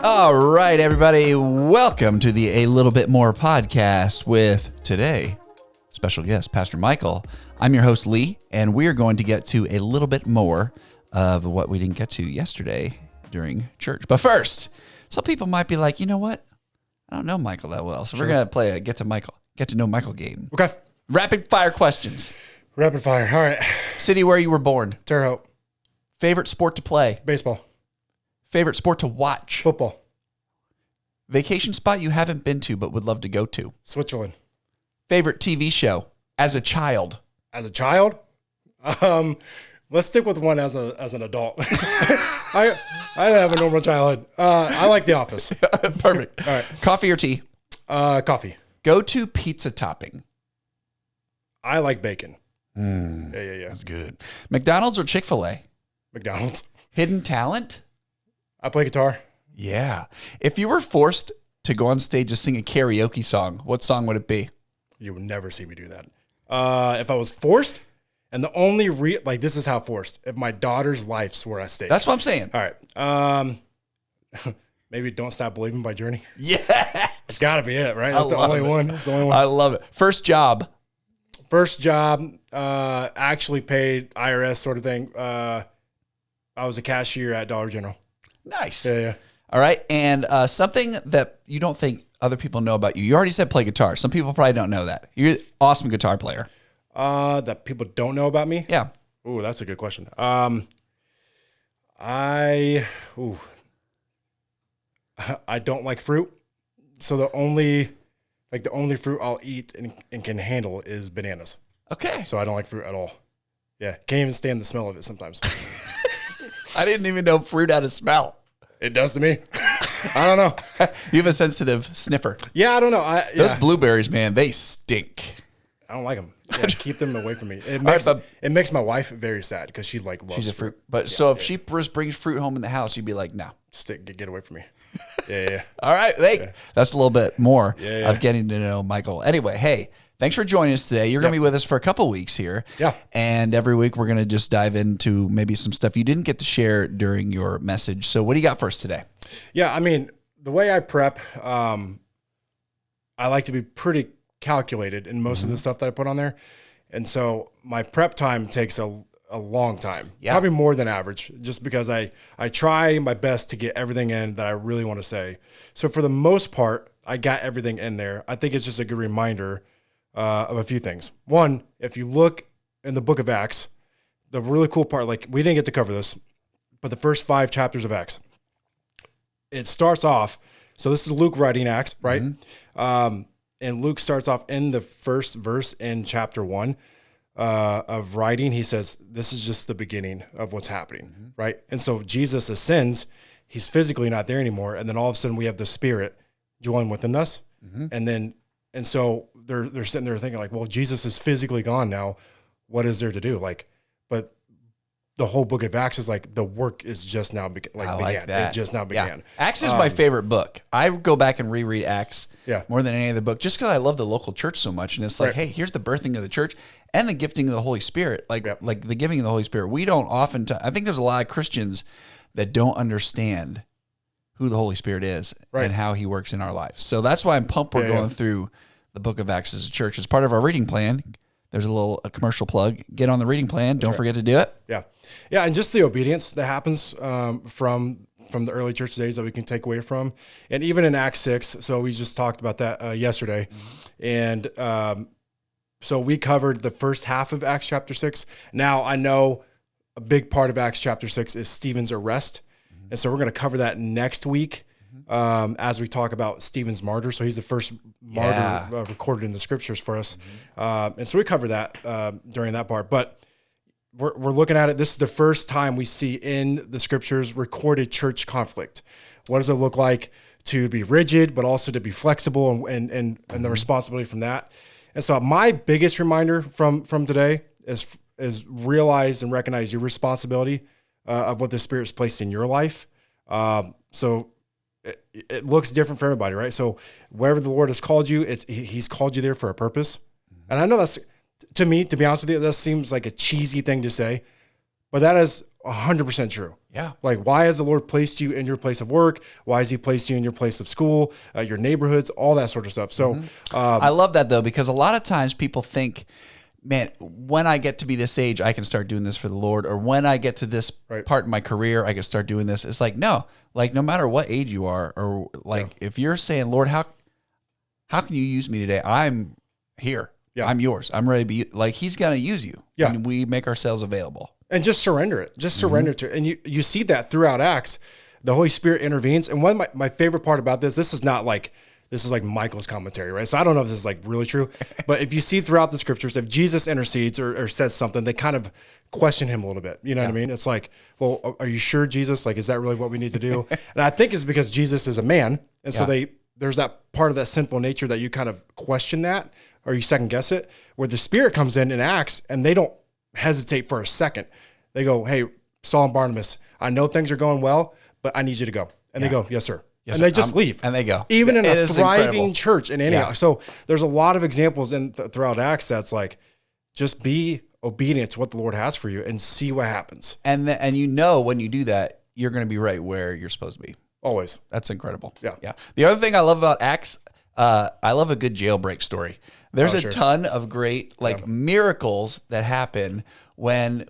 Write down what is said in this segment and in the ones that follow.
All right, everybody, welcome to the A Little Bit More podcast with today, special guest, Pastor Michael. I'm your host, Lee, and we are going to get to a little bit more of what we didn't get to yesterday during church. But first, some people might be like, you know what? I don't know Michael that well, so we're going to play a get to know Michael game. Okay. Rapid fire questions. Rapid fire. All right. City where you were born. Terre Haute. Favorite sport to play. Baseball. Favorite sport to watch. Football. Vacation spot you haven't been to but would love to go to. Switzerland. Favorite TV show as a child. As a child? Let's stick with one as an adult. I have a normal childhood. I like The Office. Perfect. All right. Coffee or tea? Coffee. Go-to pizza topping. I like bacon. Yeah. That's good. McDonald's or Chick-fil-A? McDonald's. Hidden talent? I play guitar. Yeah. If you were forced to go on stage to sing a karaoke song, what song would it be? You would never see me do that. If I was forced, and the only this is how forced. If my daughter's life's where I stay. That's what I'm saying. All right. Maybe Don't Stop Believing by Journey. Yes. It's got to be it, right? That's the only one. That's the only one. I love it. First job. First job, actually paid IRS sort of thing. I was a cashier at Dollar General. Nice. Yeah. All right. And something that you don't think other people know about you. You already said play guitar. Some people probably don't know that. You're an awesome guitar player. That people don't know about me? Yeah. Ooh, that's a good question. I don't like fruit. So the only fruit I'll eat and can handle is bananas. Okay. So I don't like fruit at all. Yeah. Can't even stand the smell of it sometimes. I didn't even know fruit had a smell. It does to me. I don't know. You have a sensitive sniffer. Yeah, I don't know. Those blueberries, man, they stink. I don't like them. Yeah, keep them away from me. It makes my wife very sad because she loves she's a fruit. But so if she brings fruit home in the house, you'd be like, no. Get away from me. Yeah. All right. Hey, that's a little bit more Yeah. of getting to know Michael. Anyway, hey, thanks for joining us today. You're going to be with us for a couple weeks here. Yeah. And every week we're going to just dive into maybe some stuff you didn't get to share during your message. So what do you got for us today? Yeah. I mean, the way I prep, I like to be pretty calculated in most of the stuff that I put on there. And so my prep time takes a long time, probably more than average, just because I try my best to get everything in that I really want to say. So for the most part, I got everything in there. I think it's just a good reminder of a few things. One, if you look in the book of Acts, the really cool part, like we didn't get to cover this, but the first 5 chapters of Acts, it starts off. So this is Luke writing Acts, right? And Luke starts off in the first verse in chapter 1 of writing. He says, this is just the beginning of what's happening, right? And so Jesus ascends. He's physically not there anymore. And then all of a sudden we have the Spirit dwelling within us. And so they're sitting there thinking like, well, Jesus is physically gone now. What is there to do? But the whole book of Acts is like the work is just now began. It just now began. Yeah. Acts is my favorite book. I go back and reread Acts more than any other book just because I love the local church so much. And it's like, hey, here's the birthing of the church and the gifting of the Holy Spirit. Like the giving of the Holy Spirit. We don't I think there's a lot of Christians that don't understand who the Holy Spirit is and how he works in our lives. So that's why I'm pumped we're going through the book of Acts as a church. As part of our reading plan, there's a commercial plug. Get on the reading plan. Don't forget to do it. Yeah, and just the obedience that happens from the early church days that we can take away from. And even in Acts 6, so we just talked about that yesterday. And so we covered the first half of Acts chapter 6. Now, I know a big part of Acts chapter 6 is Stephen's arrest. And so we're going to cover that next week as we talk about Stephen's martyr. So he's the first martyr recorded in the scriptures for us. And so we cover that during that part. But we're looking at it. This is the first time we see in the scriptures recorded church conflict. What does it look like to be rigid, but also to be flexible and the responsibility from that? And so my biggest reminder from today is realize and recognize your responsibility of what the Spirit's placed in your life. So it looks different for everybody, right? So wherever the Lord has called you, He's called you there for a purpose. And I know that's, to me, to be honest with you, that seems like a cheesy thing to say, But that is 100% true. Yeah. Like, why has the Lord placed you in your place of work? Why has he placed you in your place of school, your neighborhoods, all that sort of stuff? So I love that, though, because a lot of times people think, man, when I get to be this age, I can start doing this for the Lord. Or when I get to this part in my career, I can start doing this. It's like, no, like no matter what age you are, or like if you're saying, Lord, how can you use me today? I'm here. Yeah. I'm yours. I'm ready to be, like, he's going to use you. Yeah. And we make ourselves available. And just surrender it. Just surrender to it. And you see that throughout Acts. The Holy Spirit intervenes. And one of my favorite part about this is like Michael's commentary, right? So I don't know if this is like really true, but if you see throughout the scriptures, if Jesus intercedes or says something, they kind of question him a little bit. You know what I mean? It's like, well, are you sure, Jesus? Like, is that really what we need to do? And I think it's because Jesus is a man. And so there's that part of that sinful nature that you kind of question that, or you second guess it, where the Spirit comes in Acts and they don't hesitate for a second. They go, hey, Saul and Barnabas, I know things are going well, but I need you to go. And they go, yes, sir. Yes, and they just leave. And they go. Even in a thriving church in Antioch. Yeah. So there's a lot of examples throughout Acts that's like, just be obedient to what the Lord has for you and see what happens. And when you do that, you're going to be right where you're supposed to be. Always. That's incredible. Yeah. Yeah. The other thing I love about Acts, I love a good jailbreak story. There's a ton of great miracles that happen when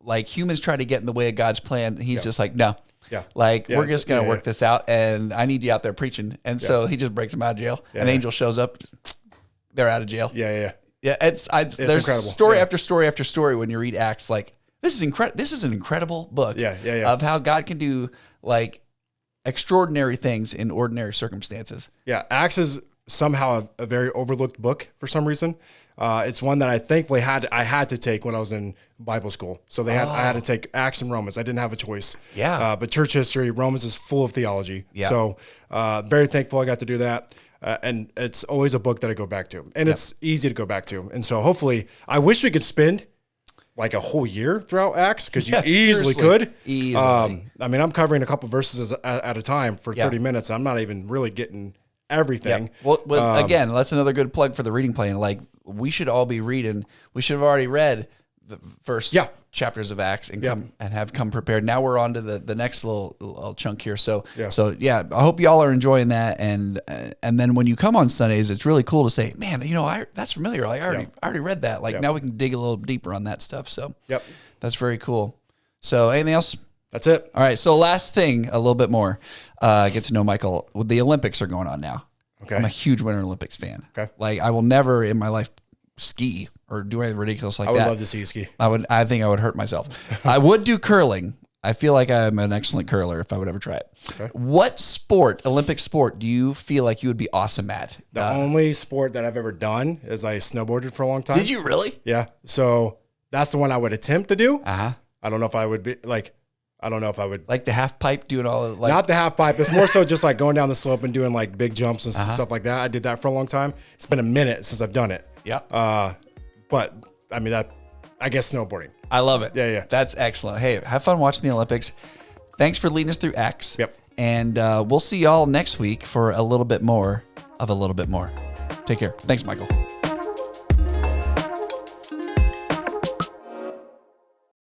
like humans try to get in the way of God's plan. He's just like, no. Yeah. Like, we're just going to work this out, and I need you out there preaching. And so he just breaks them out of jail. An angel shows up. They're out of jail. Yeah. There's incredible. Story after story after story when you read Acts. Like, this is incredible. This is an incredible book of how God can do like extraordinary things in ordinary circumstances. Yeah. Acts is somehow a very overlooked book for some reason. It's one that I thankfully I had to take when I was in Bible school. So I had to take Acts and Romans. I didn't have a choice. Yeah. But church history, Romans is full of theology. Yeah. So very thankful I got to do that. And it's always a book that I go back to. And it's easy to go back to. And so hopefully, I wish we could spend like a whole year throughout Acts, because you easily could. Easily. I mean, I'm covering a couple verses at a time for 30 minutes. I'm not even really getting everything. Yeah. Well, again, that's another good plug for the reading plan. Like, we should all be reading. We should have already read the first chapters of Acts and have come prepared. Now we're on to the next little chunk here. So I hope y'all are enjoying that. And then when you come on Sundays, it's really cool to say, man, that's familiar. Like, I already read that. Like, now we can dig a little deeper on that stuff. So that's very cool. So anything else? That's it. All right. So last thing, a little bit more, get to know Michael. The Olympics are going on now. Okay. I'm a huge Winter Olympics fan. Okay. Like, I will never in my life ski or do anything ridiculous like that. I would love to see you ski. I think I would hurt myself. I would do curling. I feel like I'm an excellent curler if I would ever try it. Okay. What Olympic sport, do you feel like you would be awesome at? The only sport that I've ever done is I snowboarded for a long time. Did you really? Yeah. So that's the one I would attempt to do. I don't know if I would be like, like the half pipe, doing all of, like, not the half pipe. It's more so just like going down the slope and doing like big jumps and stuff like that. I did that for a long time. It's been a minute since I've done it. Yeah. But I mean, I guess snowboarding. I love it. Yeah. That's excellent. Hey, have fun watching the Olympics. Thanks for leading us through Acts. Yep. And we'll see y'all next week for a little bit more of a little bit more. Take care. Thanks, Michael.